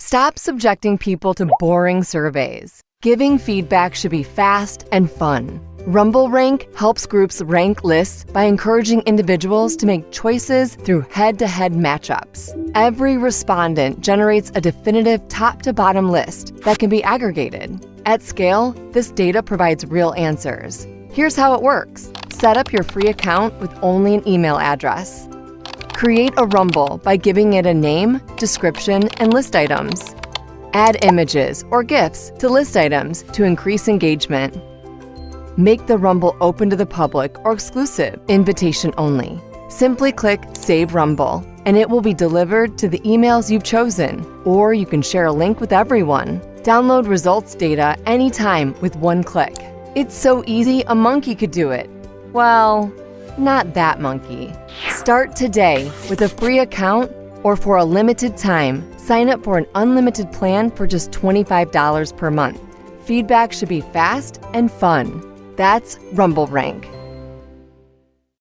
Stop subjecting people to boring surveys. Giving feedback should be fast and fun. RumbleRank helps groups rank lists by encouraging individuals to make choices through head-to-head matchups. Every respondent generates a definitive top-to-bottom list that can be aggregated. At scale, this data provides real answers. Here's how it works. Set up your free account with only an email address. Create a Rumble by giving it a name, description, and list items. Add images or GIFs to list items to increase engagement. Make the Rumble open to the public or exclusive, invitation only. Simply click Save Rumble, and it will be delivered to the emails you've chosen, or you can share a link with everyone. Download results data anytime with one click. It's so easy a monkey could do it. Well, not that monkey. Start today with a free account, or for a limited time, sign up for an unlimited plan for just $25 per month. Feedback should be fast and fun. That's RumbleRank.